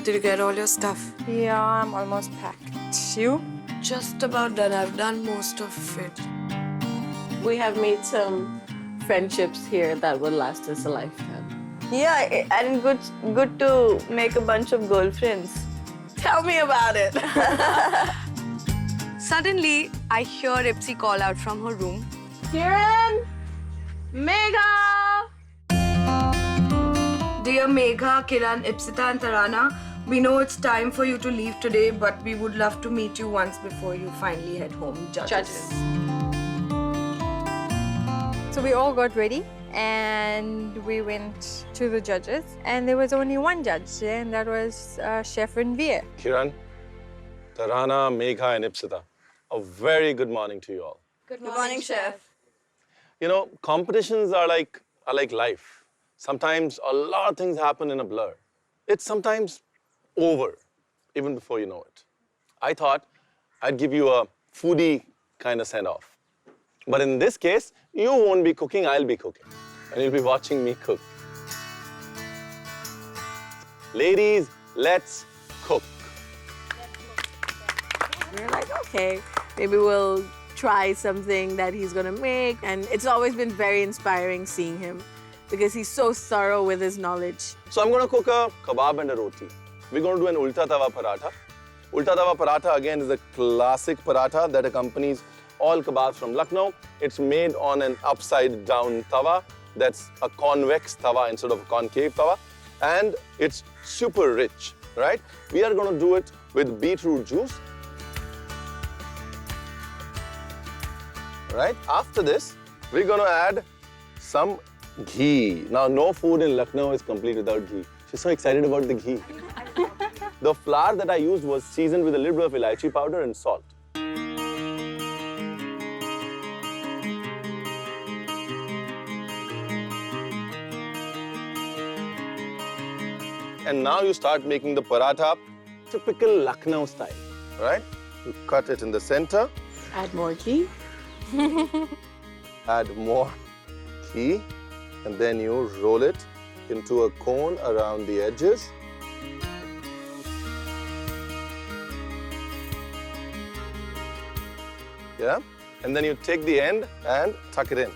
Did you get all your stuff? Yeah, I'm almost packed. You? Just about done. I've done most of it. We have made some friendships here that will last us a lifetime. Yeah, and good to make a bunch of girlfriends. Tell me about it. Suddenly, I hear Ipsy call out from her room. Kiran! Megha! Dear Megha, Kiran, Ipsita and Tarana, we know it's time for you to leave today, but we would love to meet you once before you finally head home. Judges. So we all got ready and we went to the judges, and there was only one judge there, and that was Chef Ranveer. Kiran, Tarana, Megha and Ipsita, a very good morning to you all. Good morning, Chef. You know, competitions are like life. Sometimes a lot of things happen in a blur. It's sometimes over, even before you know it. I thought I'd give you a foodie kind of send-off. But in this case, you won't be cooking, I'll be cooking. And you'll be watching me cook. Ladies, let's cook. We're like, okay, maybe we'll try something that he's gonna make. And it's always been very inspiring seeing him because he's so thorough with his knowledge. So I'm going to cook a kebab and a roti. We're going to do an ulta tawa paratha. Ulta tawa paratha again is a classic paratha that accompanies all kebabs from Lucknow. It's made on an upside down tawa. That's a convex tawa instead of a concave tawa. And it's super rich, right? We are going to do it with beetroot juice. Right? After this, we're going to add some ghee. Now, no food in Lucknow is complete without ghee. She's so excited about the ghee. The flour that I used was seasoned with a little bit of elaichi powder and salt. And now you start making the paratha typical Lucknow style, right? You cut it in the center. Add more ghee. Add more ghee. And then you roll it into a cone around the edges. Yeah? And then you take the end and tuck it in.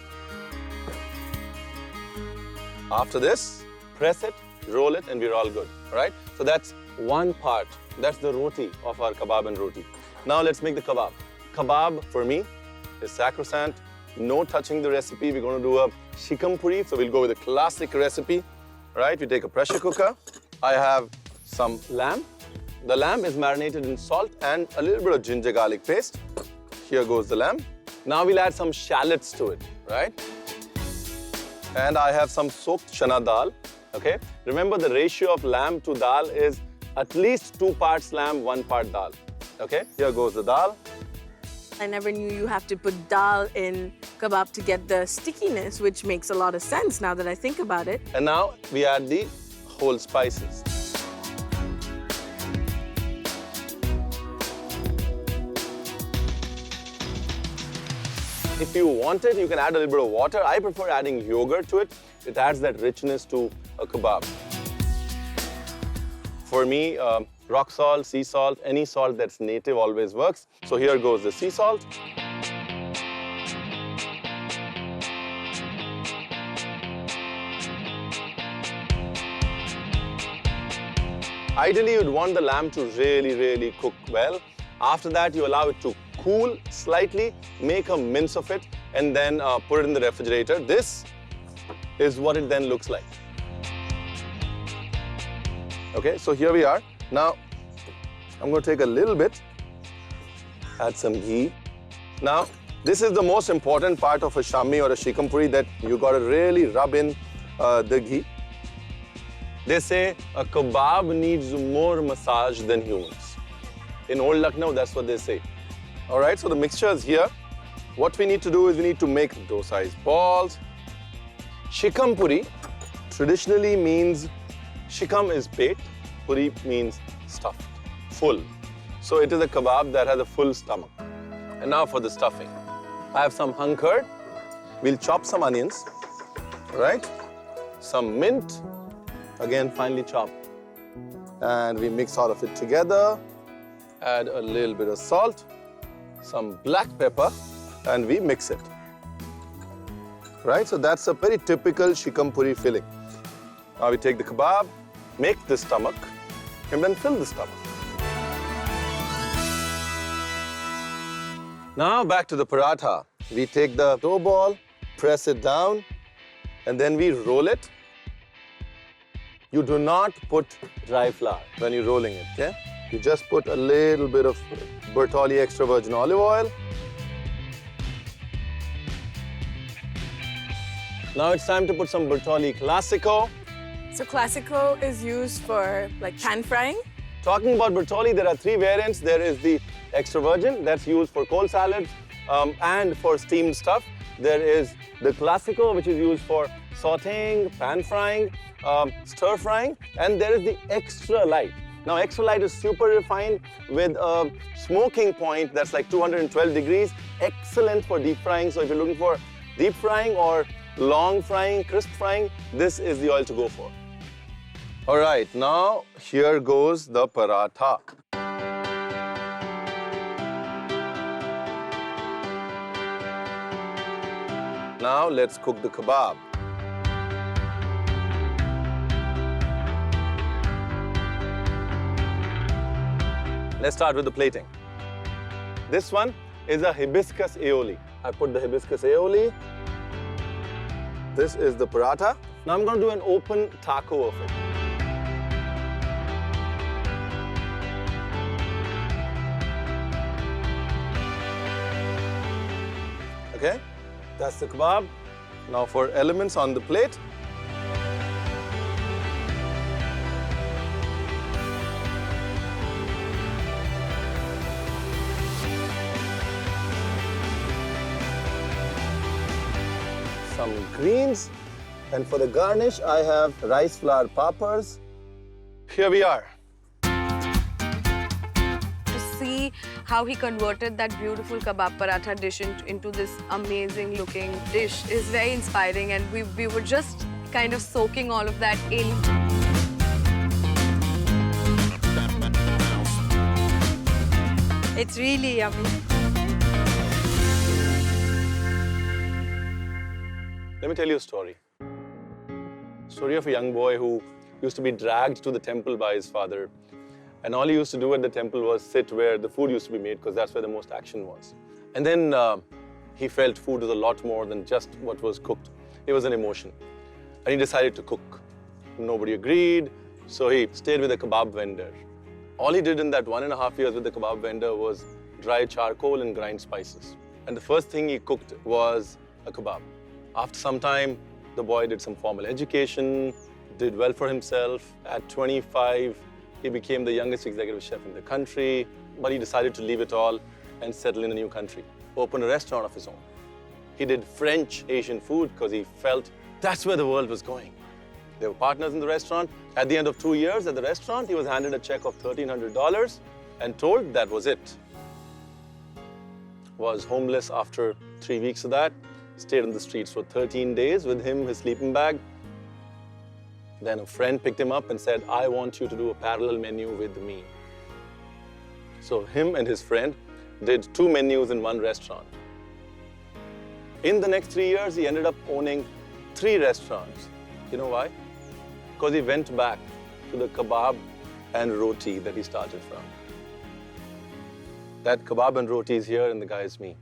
After this, press it, roll it, and we're all good, all right? So that's one part. That's the roti of our kebab and roti. Now let's make the kebab. Kebab, for me, is sacrosanct. No touching the recipe. We're going to do a shikam puri, so we'll go with a classic recipe. Right? We take a pressure cooker. I have some lamb. The lamb is marinated in salt and a little bit of ginger garlic paste. Here goes the lamb. Now we'll add some shallots to it, right? And I have some soaked chana dal, okay? Remember the ratio of lamb to dal is at least 2 parts lamb, 1 part dal, okay? Here goes the dal. I never knew you have to put dal in kebab to get the stickiness, which makes a lot of sense now that I think about it. And now we add the whole spices. If you want it, you can add a little bit of water. I prefer adding yogurt to it. It adds that richness to a kebab. For me, rock salt, sea salt, any salt that's native always works. So here goes the sea salt. Ideally, you'd want the lamb to really cook well. After that, you allow it to cool slightly, make a mince of it, and then put it in the refrigerator. This is what it then looks like. Okay, so here we are. Now, I'm going to take a little bit, add some ghee. Now, this is the most important part of a shami or a shikam puri, that you got to really rub in the ghee. They say a kebab needs more massage than humans. In old Lucknow, that's what they say. All right, so the mixture is here. What we need to do is we need to make dough-sized balls. Shikam puri traditionally means, shikam is baked, puri means stuffed, full. So it is a kebab that has a full stomach. And now for the stuffing. I have some hung curd. We'll chop some onions, right? Some mint, again finely chopped. And we mix all of it together. Add a little bit of salt, some black pepper, and we mix it. Right, so that's a very typical shikampuri filling. Now we take the kebab, make the stomach, and then fill the stomach. Now back to the paratha. We take the dough ball, press it down, and then we roll it. You do not put dry flour when you're rolling it, okay? You just put a little bit of Bertolli extra virgin olive oil. Now it's time to put some Bertolli Classico. So Classico is used for like pan frying. Talking about Bertolli, there are 3 variants. There is the extra virgin that's used for cold salads and for steamed stuff. There is the Classico, which is used for sautéing, pan frying, stir frying, and there is the extra light. Now, extra light is super refined with a smoking point that's like 212 degrees. Excellent for deep frying. So if you're looking for deep frying or long frying, crisp frying, this is the oil to go for. All right, now here goes the paratha. Now let's cook the kebab. Let's start with the plating. This one is a hibiscus aioli. I put the hibiscus aioli. This is the paratha. Now I'm going to do an open taco of it. Okay, that's the kebab. Now for elements on the plate. Some greens, and for the garnish, I have rice flour poppers. Here we are. To see how he converted that beautiful kebab paratha dish into this amazing looking dish is very inspiring, and we were just kind of soaking all of that in. It's really yummy. Let me tell you a story. Story of a young boy who used to be dragged to the temple by his father. And all he used to do at the temple was sit where the food used to be made, because that's where the most action was. And then he felt food was a lot more than just what was cooked. It was an emotion. And he decided to cook. Nobody agreed, so he stayed with a kebab vendor. All he did in that 1.5 years with the kebab vendor was dry charcoal and grind spices. And the first thing he cooked was a kebab. After some time, the boy did some formal education, did well for himself. At 25, he became the youngest executive chef in the country, but he decided to leave it all and settle in a new country, open a restaurant of his own. He did French Asian food because he felt that's where the world was going. They were partners in the restaurant. At the end of 2 years at the restaurant, he was handed a check of $1,300 and told that was it. Was homeless after 3 weeks of that. Stayed on the streets for 13 days with him, his sleeping bag. Then a friend picked him up and said, I want you to do a parallel menu with me. So him and his friend did 2 menus in one restaurant. In the next 3 years, he ended up owning 3 restaurants. You know why? Because he went back to the kebab and roti that he started from. That kebab and roti is here and the guy is me.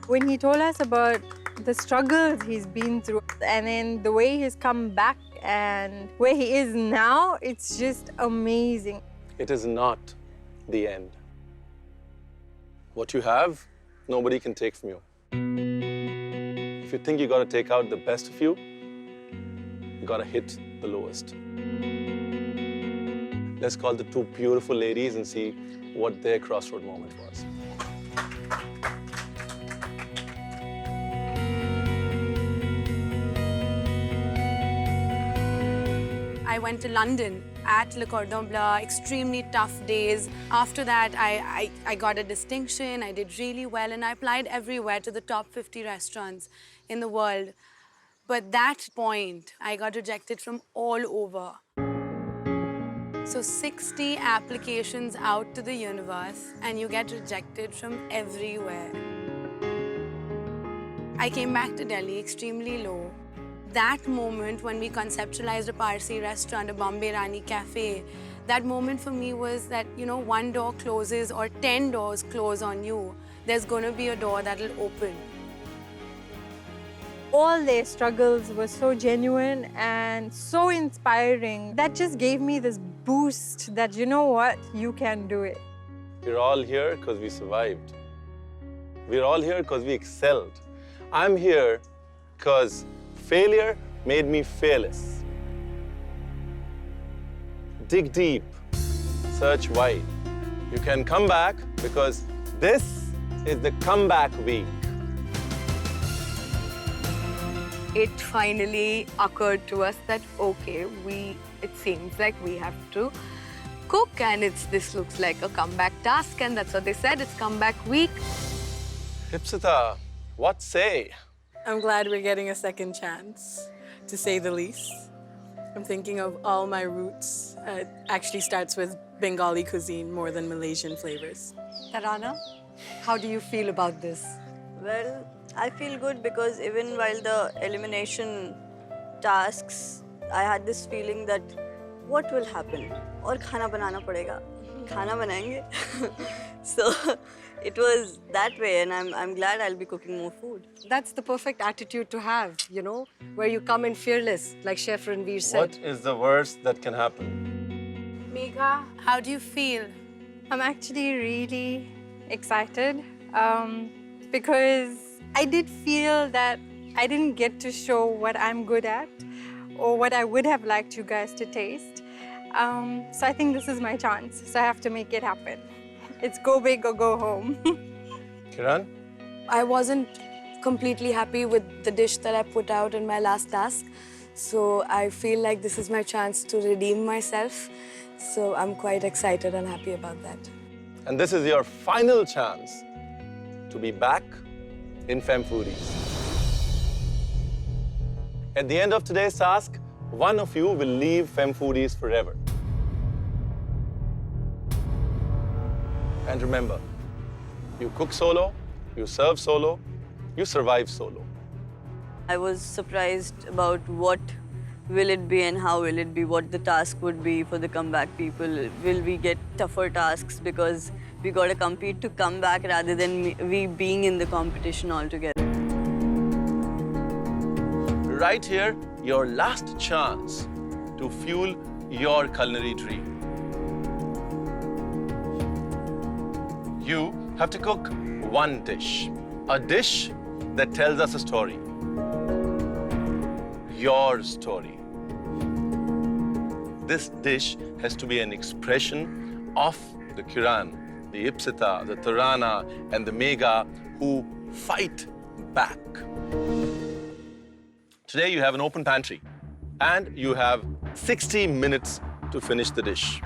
When he told us about the struggles he's been through and then the way he's come back and where he is now, it's just amazing. It is not the end. What you have, nobody can take from you. If you think you got to take out the best of you, you got to hit the lowest. Let's call the 2 beautiful ladies and see what their crossroad moment was. I went to London at Le Cordon Bleu, extremely tough days. After that, I got a distinction, I did really well, and I applied everywhere to the top 50 restaurants in the world. But that point, I got rejected from all over. So 60 applications out to the universe, and you get rejected from everywhere. I came back to Delhi extremely low. That moment when we conceptualized a Parsi restaurant, a Bombay Rani cafe, that moment for me was that, you know, one door closes or 10 doors close on you. There's going to be a door that'll open. All their struggles were so genuine and so inspiring. That just gave me this boost that, you know what, you can do it. We're all here because we survived. We're all here because we excelled. I'm here because failure made me fearless. Dig deep, search wide. You can come back because this is the comeback week. It finally occurred to us that, okay, it seems like we have to cook, and this looks like a comeback task, and that's what they said, it's comeback week. Ipsita, what say? I'm glad we're getting a second chance, to say the least. I'm thinking of all my roots. It actually starts with Bengali cuisine more than Malaysian flavors. Tarana, how do you feel about this? Well, I feel good because even while the elimination tasks, I had this feeling that what will happen? Aur khana banana padega. Khana banayenge. So it was that way, and I'm glad I'll be cooking more food. That's the perfect attitude to have, you know, where you come in fearless, like Chef Ranveer said. What is the worst that can happen? Megha, how do you feel? I'm actually really excited because I did feel that I didn't get to show what I'm good at or what I would have liked you guys to taste. So I think this is my chance. So I have to make it happen. It's go big or go home. Kiran? I wasn't completely happy with the dish that I put out in my last task. So I feel like this is my chance to redeem myself. So I'm quite excited and happy about that. And this is your final chance to be back in Fem Foodies. At the end of today's task, one of you will leave Fem Foodies forever. And remember, you cook solo, you serve solo, you survive solo. I was surprised about what will it be and how will it be, what the task would be for the comeback people. Will we get tougher tasks because we got to compete to come back rather than we being in the competition altogether? Right here, your last chance to fuel your culinary dream. You have to cook one dish, a dish that tells us a story. Your story. This dish has to be an expression of the Kiran, the Ipsita, the Tarana, and the Megha who fight back. Today you have an open pantry and you have 60 minutes to finish the dish.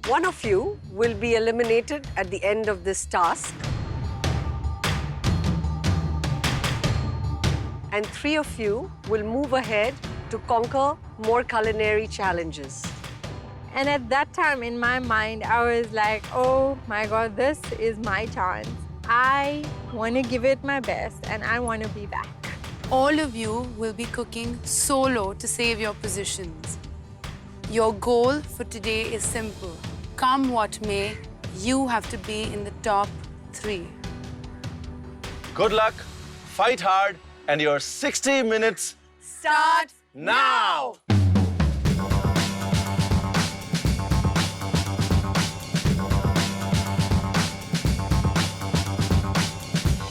One of you will be eliminated at the end of this task. And 3 of you will move ahead to conquer more culinary challenges. And at that time in my mind, I was like, oh my God, this is my chance. I want to give it my best and I want to be back. All of you will be cooking solo to save your positions. Your goal for today is simple. Come what may, you have to be in the top 3. Good luck, fight hard, and your 60 minutes Start now!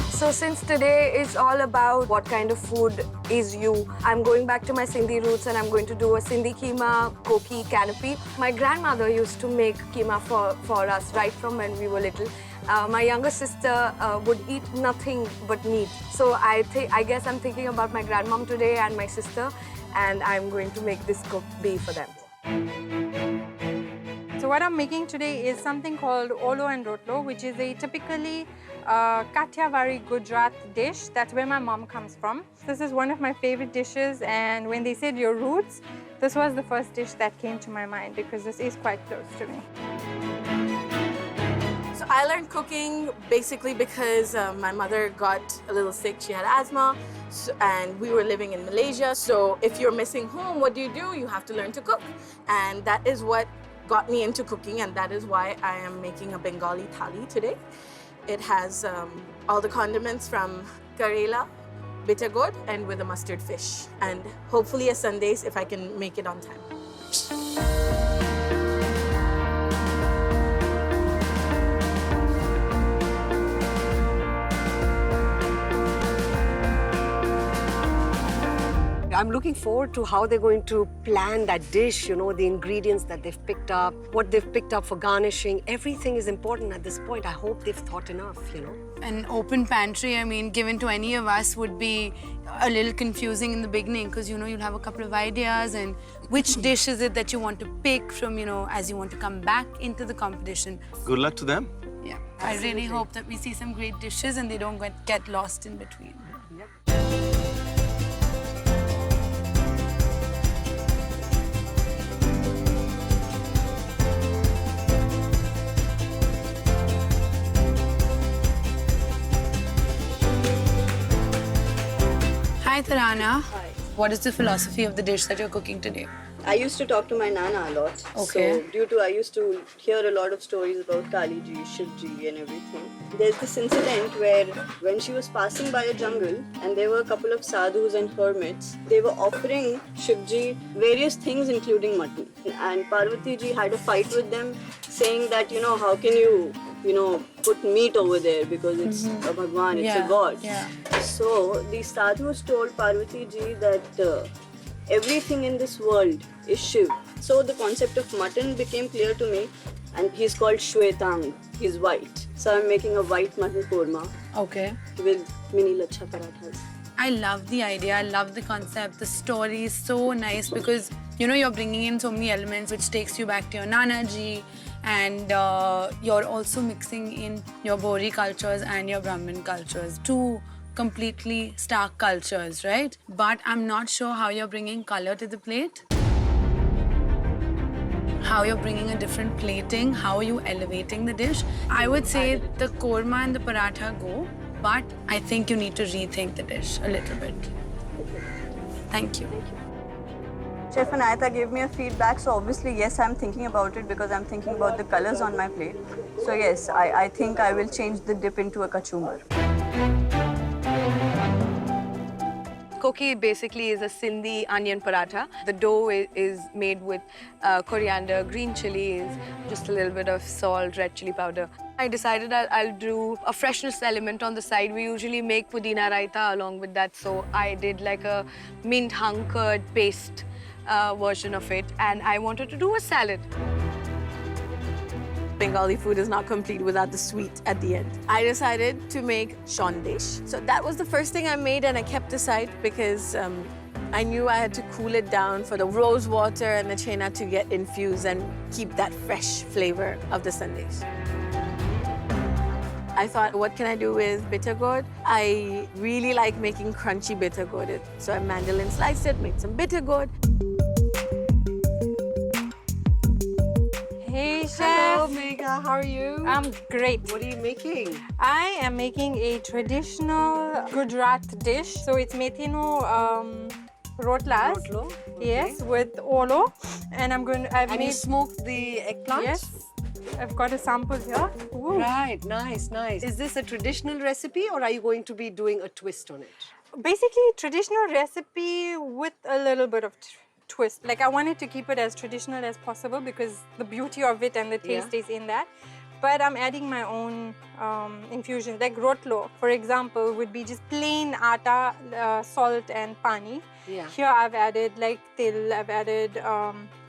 So since today is all about what kind of food is you, I'm going back to my Sindhi roots and I'm going to do a Sindhi keema koki canopy. My grandmother used to make keema for us right from when we were little. My younger sister would eat nothing but meat. So I guess I'm thinking about my grandmom today and my sister, and I'm going to make this cooked beef for them. So what I'm making today is something called Olo and Rotlo, which is a typically Kathiawari Gujarat dish. That's where my mom comes from. This is one of my favorite dishes, and when they said your roots, this was the first dish that came to my mind because this is quite close to me. So I learned cooking basically because my mother got a little sick. She had asthma, and we were living in Malaysia. So if you're missing home, what do? You have to learn to cook. And that is what got me into cooking, and that is why I am making a Bengali thali today. It has all the condiments from Karela, bitter gourd, and with a mustard fish. And hopefully a Sundays if I can make it on time. I'm looking forward to how they're going to plan that dish, you know, the ingredients that they've picked up, what they've picked up for garnishing. Everything is important at this point. I hope they've thought enough, you know. An open pantry, I mean, given to any of us would be a little confusing in the beginning because, you know, you'll have a couple of ideas and which dish is it that you want to pick from, you know, as you want to come back into the competition. Good luck to them. Yeah, I really hope that we see some great dishes and they don't get lost in between. Hi Tarana. Hi. What is the philosophy of the dish that you're cooking today? I used to talk to my Nana a lot. Okay. So I used to hear a lot of stories about Kali Ji, Shiv Ji and everything. There's this incident where when she was passing by a jungle and there were a couple of sadhus and hermits, they were offering Shiv Ji various things including mutton. And Parvati Ji had a fight with them saying that, you know, how can you put meat over there because it's a Bhagwan, it's a god. Yeah. So the sadhus told Parvati Ji that everything in this world is Shiv. So the concept of mutton became clear to me, and he's called Shwetang. He's white. So I'm making a white mutton korma Okay. with mini lachha parathas. I love the idea. I love the concept. The story is so nice because, you know, you're bringing in so many elements which takes you back to your Nana Ji, and you're also mixing in your Bori cultures and your Brahmin cultures. Two completely stark cultures, right? But I'm not sure how you're bringing color to the plate. How you're bringing a different plating, how are you elevating the dish. I would say the korma and the paratha go, but I think you need to rethink the dish a little bit. Thank you. Chef Anayata gave me a feedback, so obviously, yes, I'm thinking about it because I'm thinking about the colors on my plate. So yes, I think I will change the dip into a kachumbar. Koki basically is a Sindhi onion paratha. The dough is made with coriander, green chilies, just a little bit of salt, red chili powder. I decided I'll do a freshness element on the side. We usually make pudina raita along with that, so I did like a mint hung curd paste version of it, and I wanted to do a salad. Bengali food is not complete without the sweet at the end. I decided to make shondesh. So that was the first thing I made, and I kept aside because I knew I had to cool it down for the rose water and the chena to get infused and keep that fresh flavor of the sandesh. I thought, what can I do with bitter gourd? I really like making crunchy bitter gourd. So I mandolin sliced it, made some bitter gourd. Hey, Chef. Hello, Megha. How are you? I'm great. What are you making? I am making a traditional Gujarat dish. So it's methino rotlas. Rotlo? Okay. Yes, with olo. And I've And made... you smoked the eggplant? Yes. I've got a sample here. Ooh. Right, nice, nice. Is this a traditional recipe or are you going to be doing a twist on it? Basically, traditional recipe with a little bit of twist. Like, I wanted to keep it as traditional as possible because the beauty of it and the taste is in that. But I'm adding my own infusions. Like rotlo, for example, would be just plain atta, salt and pani. Yeah. Here I've added like til, I've added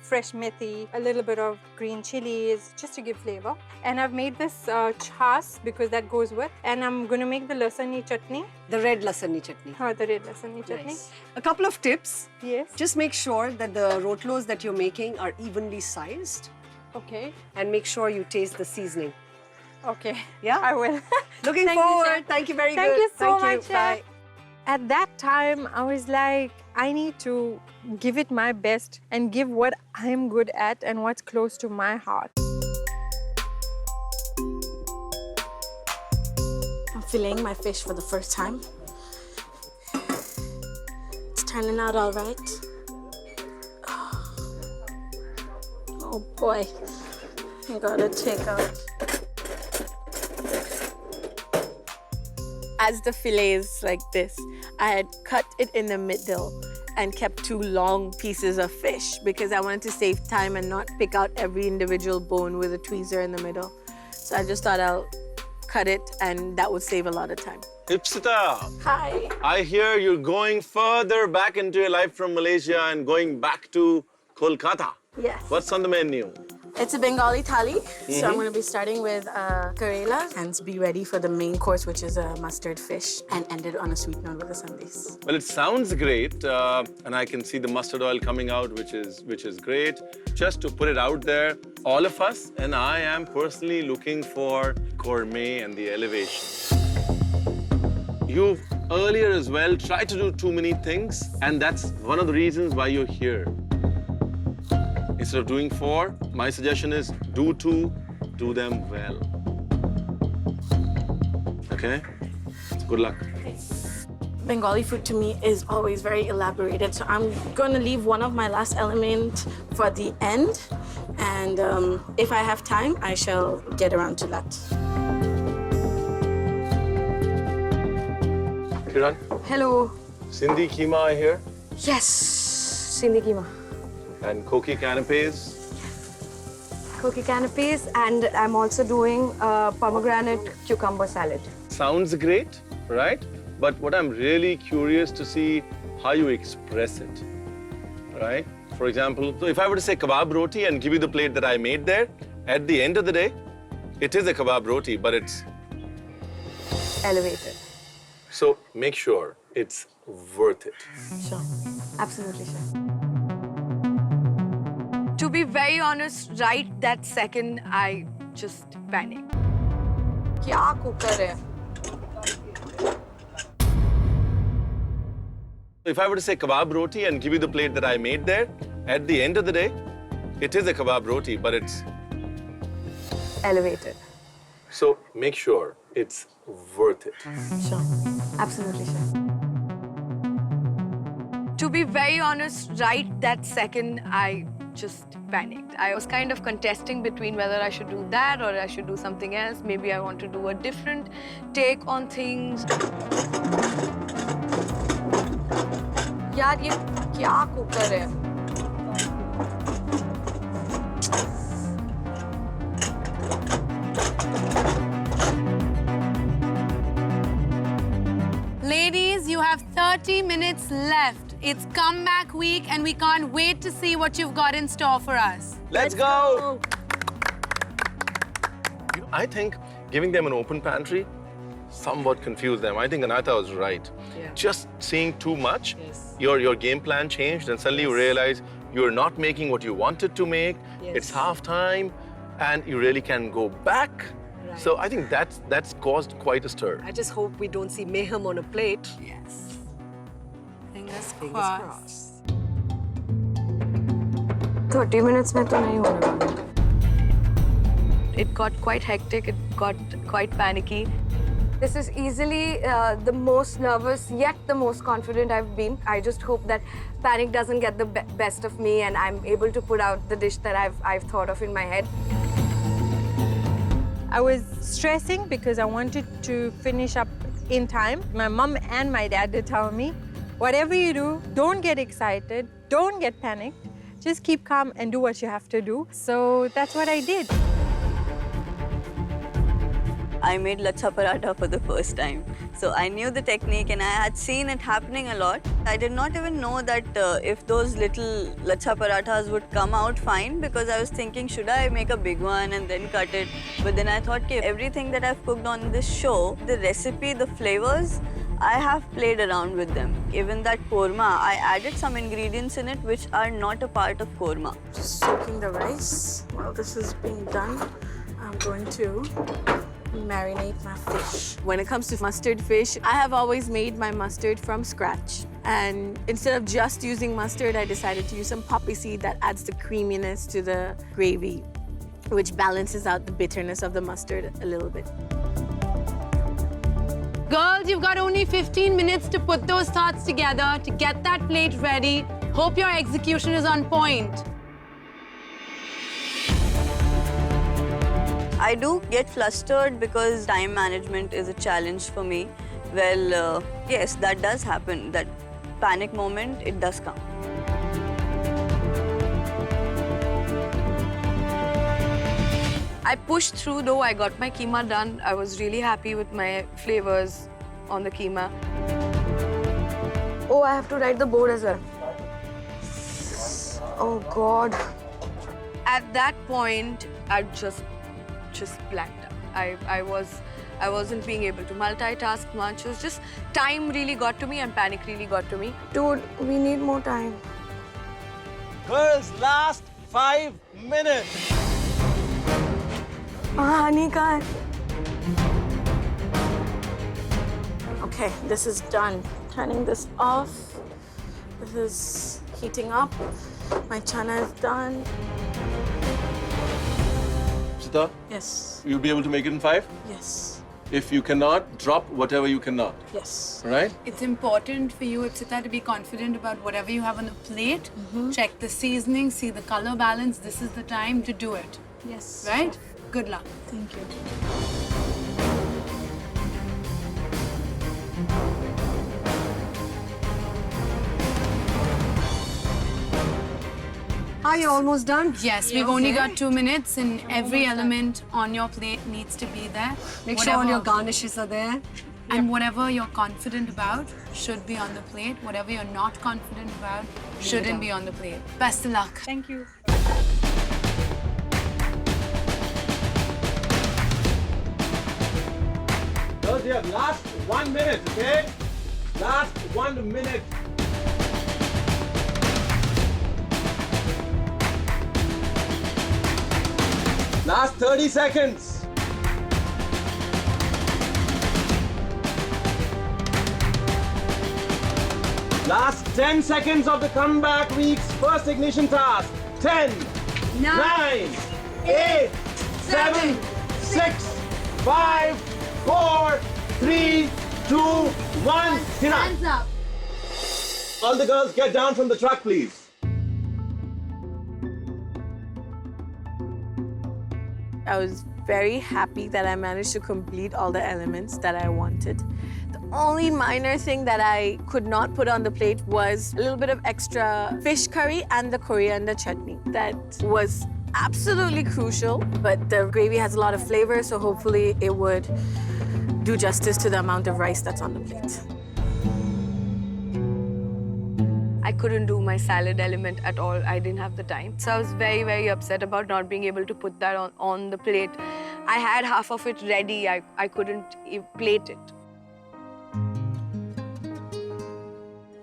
fresh methi, a little bit of green chilies, just to give flavor. And I've made this chas because that goes with. And I'm going to make the lasani chutney. The red lasani chutney. The red lasani chutney. Nice. A couple of tips. Yes. Just make sure that the rotlos that you're making are evenly sized. Okay. And make sure you taste the seasoning. Okay. Yeah? I will. Looking Thank you, forward. Chef. Thank you very Thank good. you so Thank much, Chef. Bye. At that time, I was like, I need to give it my best and give what I'm good at and what's close to my heart. I'm filleting my fish for the first time. It's turning out all right. Oh boy, I gotta take out. As the fillet is like this, I had cut it in the middle and kept 2 long pieces of fish because I wanted to save time and not pick out every individual bone with a tweezer in the middle. So I just thought I'll cut it and that would save a lot of time. Ipsita, Hi. I hear you're going further back into your life from Malaysia and going back to Kolkata. Yes. What's on the menu? It's a Bengali thali, so I'm going to be starting with Karela and be ready for the main course, which is a mustard fish, and end it on a sweet note with the sandis. Well, it sounds great, and I can see the mustard oil coming out, which is great. Just to put it out there, all of us, and I am personally looking for gourmet and the elevation. You've earlier as well tried to do too many things, and that's one of the reasons why you're here. Instead of doing 4, my suggestion is do 2, do them well. Okay? Good luck. Bengali food to me is always very elaborated, so I'm going to leave one of my last elements for the end, and if I have time, I shall get around to that. Kiran, Hello. Sindhi keema I hear, Yes, Sindhi keema. and koki canapes. Cookie canapes, and I'm also doing pomegranate cucumber salad. Sounds great, right? But what I'm really curious to see how you express it, right? For example, so if I were to say kebab roti and give you the plate that I made there, at the end of the day, it is a kebab roti, but it's... Elevated. So make sure it's worth it. Sure. Absolutely sure. To be very honest, right that second, I just panicked. क्या cooker है? If I were to say kebab roti and give you the plate that I made there, at the end of the day, it is a kebab roti, but it's... Elevated. So make sure it's worth it. Sure. Absolutely sure. To be very honest, right that second, I just panicked. I was kind of contesting between whether I should do that or I should do something else. Maybe I want to do a different take on things. यार ये क्या cooker है? Ladies, you have 30 minutes left. It's comeback week and we can't wait to see what you've got in store for us. Let's go! I think giving them an open pantry somewhat confused them. I think Anata was right. Yeah. Just seeing too much, Yes. your game plan changed and suddenly you realize you're not making what you wanted to make. Yes. It's half time and you really can go back. Right. So I think that's caused quite a stir. I just hope we don't see mayhem on a plate. Yes. Fingers Fingers crossed. 30 minutes mein to nahi hone wala. It got quite hectic, it got quite panicky. This is easily the most nervous, yet the most confident I've been. I just hope that panic doesn't get the best of me and I'm able to put out the dish that I've thought of in my head. I was stressing because I wanted to finish up in time. My mom and my dad did tell me, whatever you do, don't get excited, don't get panicked. Just keep calm and do what you have to do. So that's what I did. I made lachha paratha for the first time. So I knew the technique and I had seen it happening a lot. I did not even know that if those little lachha parathas would come out fine, because I was thinking, should I make a big one and then cut it? But then I thought, okay, everything that I've cooked on this show, the recipe, the flavors, I have played around with them. Even that korma, I added some ingredients in it which are not a part of korma. Just soaking the rice while this is being done. I'm going to marinate my fish. When it comes to mustard fish, I have always made my mustard from scratch. And instead of just using mustard, I decided to use some poppy seed that adds the creaminess to the gravy, which balances out the bitterness of the mustard a little bit. Girls, you've got only 15 minutes to put those thoughts together, to get that plate ready. Hope your execution is on point. I do get flustered because time management is a challenge for me. Well, yes, that does happen. That panic moment, it does come. I pushed through though. I got my keema done. I was really happy with my flavors on the keema. Oh, I have to write the board as well. Oh God. At that point, I just blanked out. I wasn't being able to multitask much. It was just time really got to me and panic really got to me. Dude, we need more time. Girls, last 5 minutes. Honey, ka hai? Okay, this is done. Turning this off. This is heating up. My chana is done. Sita, Yes, you'll be able to make it in 5? yes, If you cannot, drop whatever you cannot. yes. Right? It's important for you, Ipsita, to be confident about whatever you have on the plate. Check the seasoning, see the color balance. This is the time to do it, Yes. right? Good luck. Thank you. Are you almost done? Yes, we've only got 2 minutes and every element on your plate needs to be there. Make sure all your garnishes are there. And whatever you're confident about should be on the plate. Whatever you're not confident about shouldn't be on the plate. Best of luck. Thank you. Girls, you have last 1 minute, okay? Last 1 minute. Last 30 seconds. Last 10 seconds of the comeback week's first ignition task. 10, 9, 8, 7, 6, 5, 4, 3, 2, 1. Hands up. All the girls get down from the truck, please. I was very happy that I managed to complete all the elements that I wanted. The only minor thing that I could not put on the plate was a little bit of extra fish curry and the coriander chutney. That was absolutely crucial, but the gravy has a lot of flavor, so hopefully it would do justice to the amount of rice that's on the plate. I couldn't do my salad element at all. I didn't have the time. So I was very, very upset about not being able to put that on the plate. I had half of it ready. I couldn't plate it.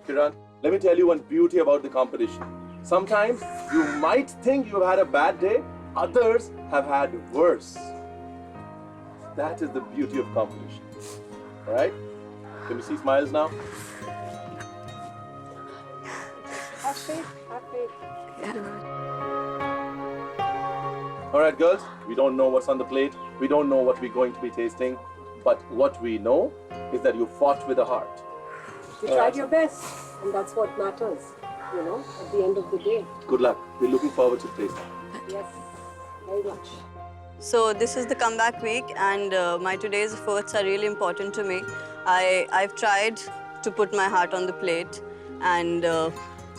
Kiran, let me tell you one beauty about the competition. Sometimes you might think you've had a bad day, others have had worse. That is the beauty of competition. All right? Can we see smiles now? All right, girls, we don't know what's on the plate. We don't know what we're going to be tasting. But what we know is that you fought with a heart. You tried your best, and that's what matters, you know, at the end of the day. Good luck. We're looking forward to tasting. Yes, very much. So this is the comeback week, and my today's efforts are really important to me. I've tried to put my heart on the plate, and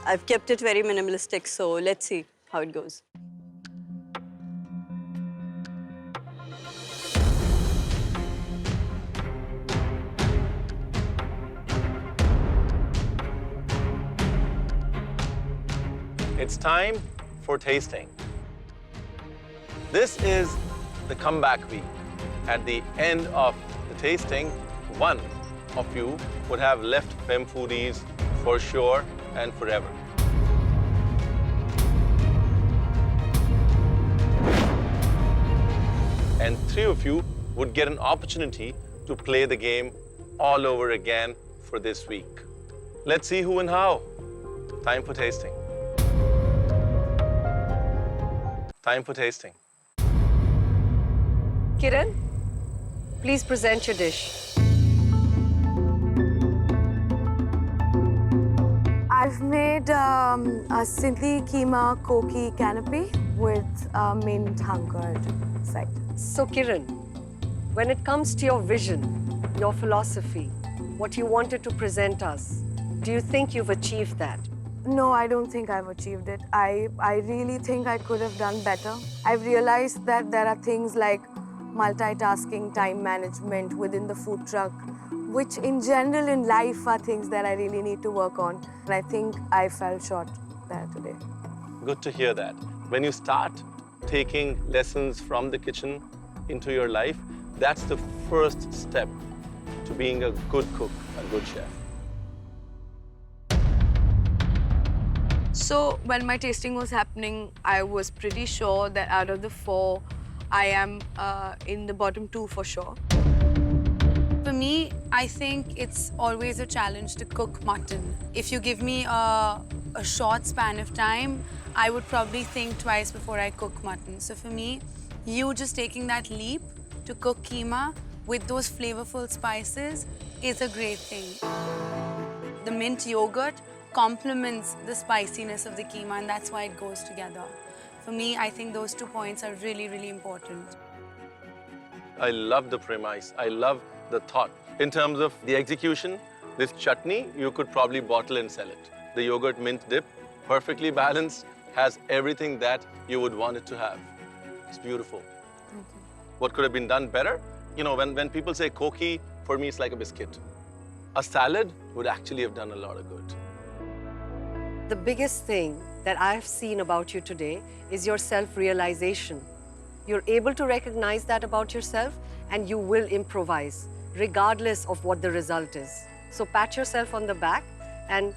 I've kept it very minimalistic. So let's see how it goes. It's time for tasting. This is the comeback week. At the end of the tasting, one of you would have left Fem Foodies for sure and forever. And three of you would get an opportunity to play the game all over again for this week. Let's see who and how. Time for tasting. Time for tasting. Kiran, please present your dish. I've made a Sindhi keema koki canopy with mint hunkered side. So, Kiran, when it comes to your vision, your philosophy, what you wanted to present us, do you think you've achieved that? No, I don't think I've achieved it. I really think I could have done better. I've realized that there are things like multitasking, time management within the food truck, which in general in life are things that I really need to work on. And I think I fell short there today. Good to hear that. When you start taking lessons from the kitchen into your life, that's the first step to being a good cook, a good chef. So when my tasting was happening, I was pretty sure that out of the 4, I am in the bottom 2 for sure. For me, I think it's always a challenge to cook mutton. If you give me a short span of time, I would probably think twice before I cook mutton. So for me, you just taking that leap to cook keema with those flavorful spices is a great thing. The mint yogurt complements the spiciness of the keema, and that's why it goes together. For me, I think those 2 points are really, really important. I love the premise. I love the thought. In terms of the execution, this chutney, you could probably bottle and sell it. The yogurt mint dip, perfectly balanced, has everything that you would want it to have. It's beautiful. Thank you. What could have been done better? You know, when people say koki, for me it's like a biscuit. A salad would actually have done a lot of good. The biggest thing that I've seen about you today is your self-realization. You're able to recognize that about yourself, and you will improvise, regardless of what the result is. So pat yourself on the back and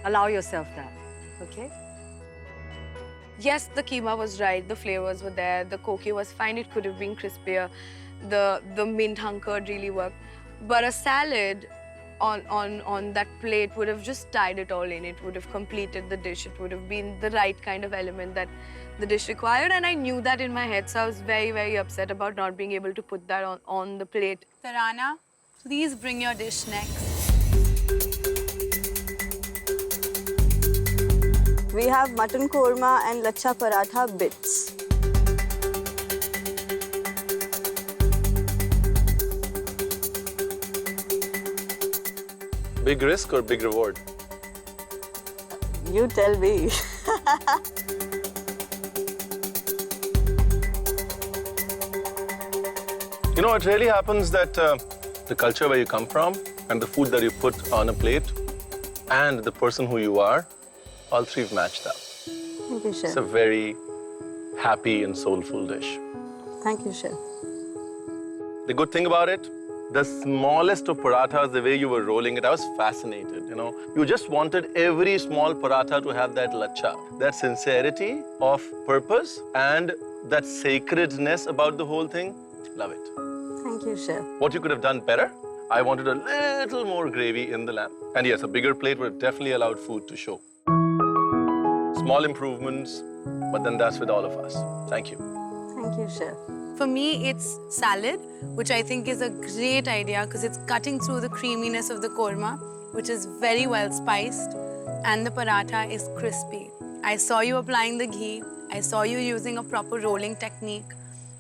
allow yourself that, okay? Yes, the keema was right, the flavors were there, the koki was fine, it could have been crispier, the mint hunkered really worked. But a salad on that plate would have just tied it all in. It would have completed the dish. It would have been the right kind of element that the dish required, and I knew that in my head, so I was very, very upset about not being able to put that on the plate. Tarana, please bring your dish next. We have mutton korma and lachha paratha bits. Big risk or big reward? You tell me. You know, it really happens that the culture where you come from and the food that you put on a plate and the person who you are, all 3 have matched up. Thank you, Chef. It's a very happy and soulful dish. Thank you, Chef. The good thing about it, the smallest of parathas, the way you were rolling it, I was fascinated, you know. You just wanted every small paratha to have that lachha, that sincerity of purpose and that sacredness about the whole thing. Love it. Thank you, Chef. What you could have done better, I wanted a little more gravy in the lamb. And yes, a bigger plate would have definitely allowed food to show. Small improvements, but then that's with all of us. Thank you. Thank you, Chef. For me, it's salad, which I think is a great idea because it's cutting through the creaminess of the korma, which is very well spiced, and the paratha is crispy. I saw you applying the ghee. I saw you using a proper rolling technique.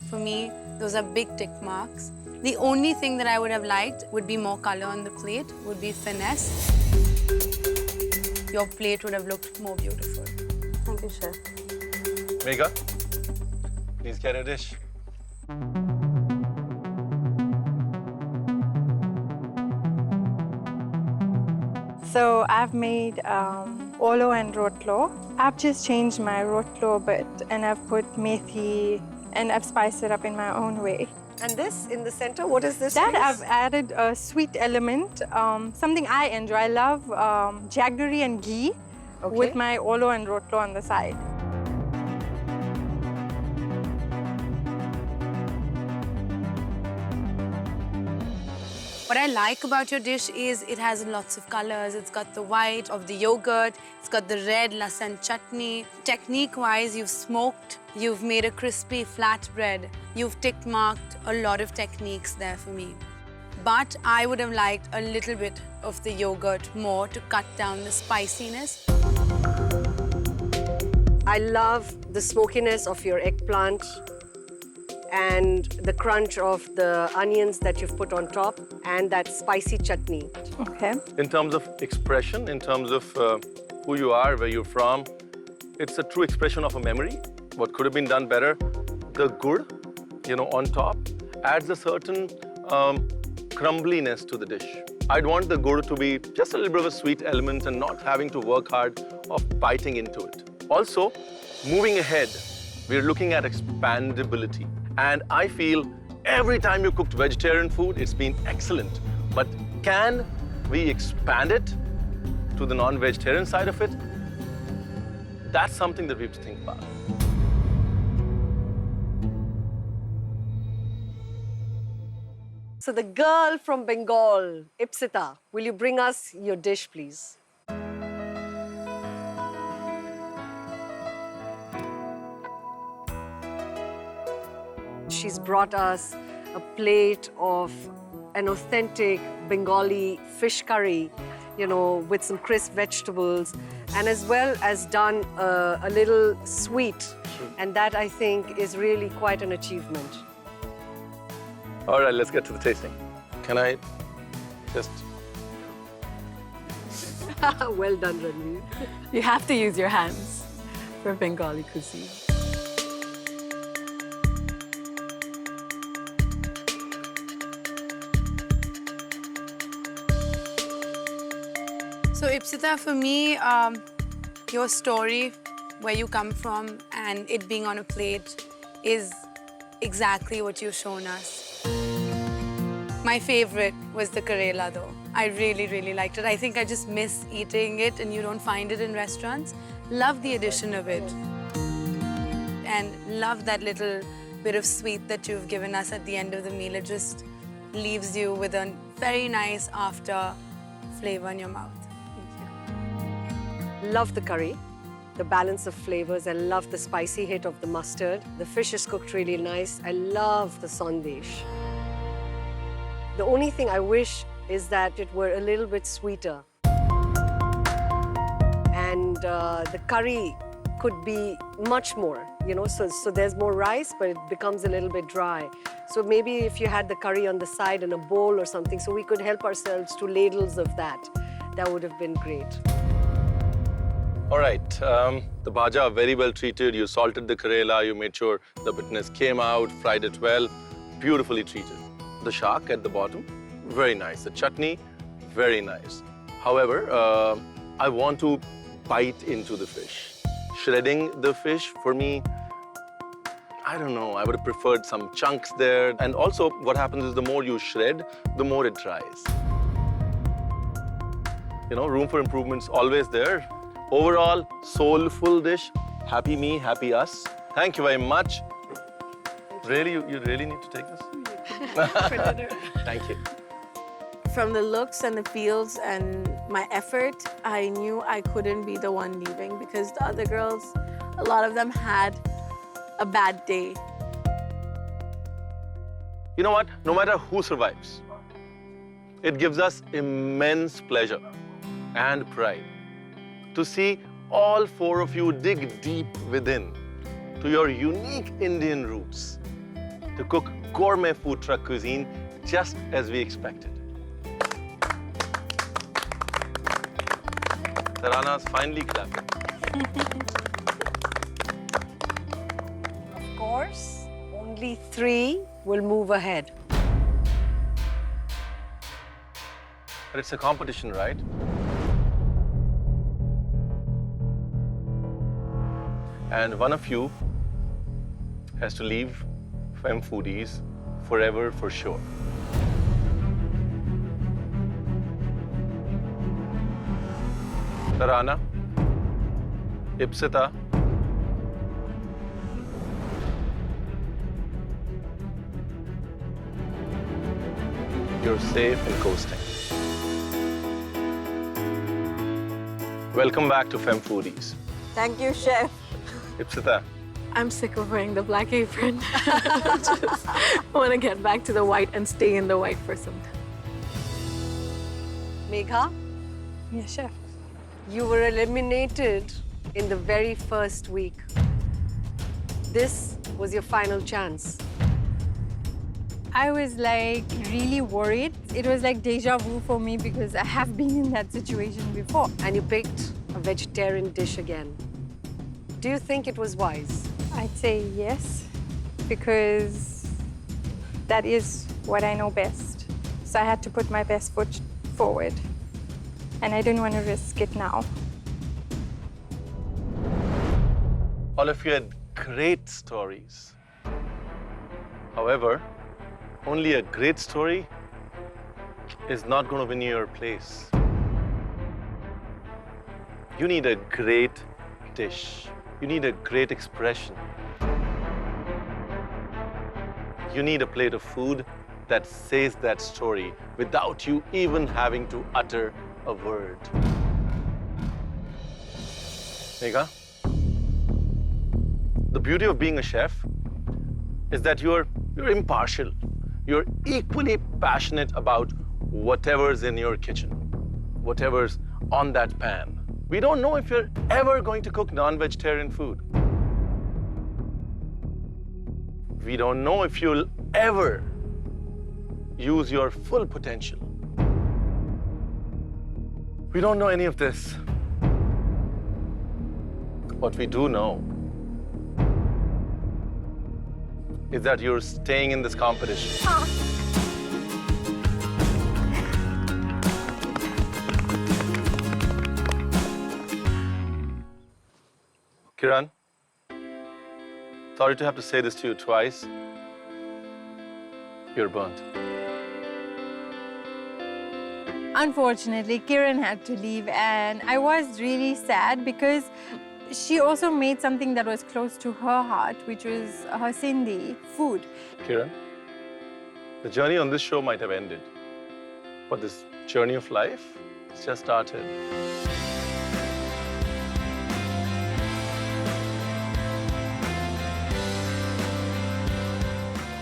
For me, those are big tick marks. The only thing that I would have liked would be more color on the plate, would be finesse. Your plate would have looked more beautiful. Thank you, Chef. Megha, please get a dish. So I've made olo and rotlo. I've just changed my rotlo a bit, and I've put methi, and I've spiced it up in my own way. And this in the center, what is this? That please? I've added a sweet element, something I enjoy. I love jaggery and ghee with my olo and rotlo on the side. What I like about your dish is it has lots of colors. It's got the white of the yogurt. It's got the red lasan chutney. Technique-wise, you've smoked. You've made a crispy flatbread. You've tick-marked a lot of techniques there for me. But I would have liked a little bit of the yogurt more to cut down the spiciness. I love the smokiness of your eggplant and the crunch of the onions that you've put on top and that spicy chutney. Okay. In terms of expression, in terms of who you are, where you're from, it's a true expression of a memory. What could have been done better? The gur, on top, adds a certain crumbliness to the dish. I'd want the gur to be just a little bit of a sweet element and not having to work hard of biting into it. Also, moving ahead, we're looking at expandability. And I feel every time you cooked vegetarian food, it's been excellent. But can we expand it to the non-vegetarian side of it? That's something that we have to think about. So the girl from Bengal, Ipsita, will you bring us your dish, please? She's brought us a plate of an authentic Bengali fish curry, with some crisp vegetables, and as well as done a little sweet. And that, I think, is really quite an achievement. All right, let's get to the tasting. Can I just... Well done, Ranveer. You have to use your hands for Bengali cuisine. So Ipsita, for me, your story, where you come from, and it being on a plate is exactly what you've shown us. My favorite was the Karela, though. I really, really liked it. I think I just miss eating it, and you don't find it in restaurants. Love the addition of it. And love that little bit of sweet that you've given us at the end of the meal. It just leaves you with a very nice after flavor in your mouth. Love the curry, the balance of flavors. I love the spicy hit of the mustard. The fish is cooked really nice. I love the sandesh. The only thing I wish is that it were a little bit sweeter. And the curry could be much more, so there's more rice, but it becomes a little bit dry. So maybe if you had the curry on the side in a bowl or something, so we could help ourselves to ladles of that, that would have been great. All right, the bhaja are very well treated. You salted the Karela, you made sure the bitterness came out, fried it well, beautifully treated. The shark at the bottom, very nice. The chutney, very nice. However, I want to bite into the fish. Shredding the fish, for me, I don't know, I would have preferred some chunks there. And also, what happens is the more you shred, the more it dries. Room for improvement's always there. Overall, soulful dish. Happy me, happy us. Thank you very much. Really, you really need to take this? For dinner. Thank you. From the looks and the feels and my effort, I knew I couldn't be the one leaving because the other girls, a lot of them had a bad day. You know what? No matter who survives, it gives us immense pleasure and pride to see all four of you dig deep within to your unique Indian roots to cook gourmet food truck cuisine just as we expected. Tarana's finally clapping. Of course, only 3 will move ahead. But it's a competition, right? And one of you has to leave Femme Foodies forever for sure. Tarana, Ipsita, you're safe and coasting. Welcome back to Fem Foodies. Thank you, chef. Ipsita, I'm sick of wearing the black apron. Just want to get back to the white and stay in the white for some time. Megha, Yes, chef. you were eliminated in the very first week. This was your final chance. I was like really worried. It was like deja vu for me because I have been in that situation before. And you picked a vegetarian dish again. Do you think it was wise? I'd say yes, because that is what I know best. So I had to put my best foot forward. And I didn't want to risk it now. all of you had great stories. However, only a great story is not going to win you your place. You need a great dish. You need a great expression. You need a plate of food that says that story without you even having to utter a word. Megha, the beauty of being a chef is that you're impartial. You're equally passionate about whatever's in your kitchen, whatever's on that pan. We don't know if you're ever going to cook non-vegetarian food. We don't know if you'll ever use your full potential. We don't know any of this. What we do know is that you're staying in this competition. Kiran, sorry to have to say this to you twice. You're burnt. Unfortunately, Kiran had to leave, and I was really sad because she also made something that was close to her heart, which was her Sindhi food. Kiran, the journey on this show might have ended, but this journey of life has just started.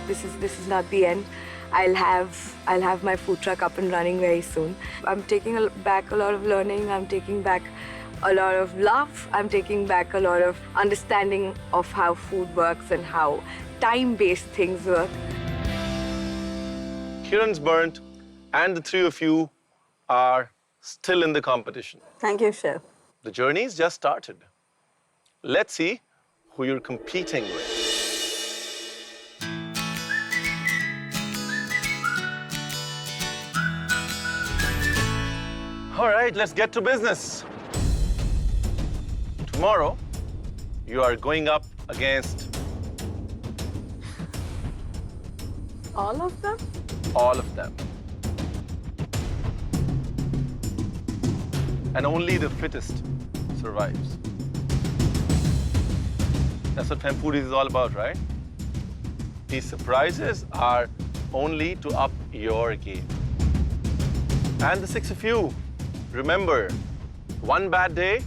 This is not the end. I'll have my food truck up and running very soon. I'm taking back a lot of learning. I'm taking back a lot of love. I'm taking back a lot of understanding of how food works and how time-based things work. Kiran's burnt, and the three of you are still in the competition. Thank you, chef. The journey's just started. Let's see who you're competing with. All right, let's get to business. Tomorrow, you are going up against All of them? all of them. And only the fittest survives. That's what Fem Foodies is all about, right? These surprises are only to up your game. And the six of you, remember, one bad day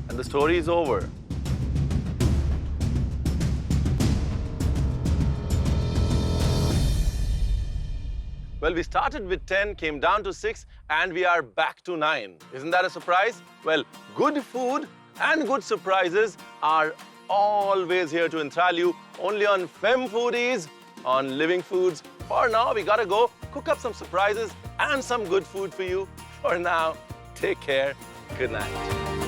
and the story is over. Well, we started with 10, came down to 6, and we are back to 9. Isn't that a surprise? Well, good food and good surprises are always here to enthrall you, only on Fem Foodies, on Living Foods. For now, we gotta go cook up some surprises and some good food for you. For now, take care. Good night.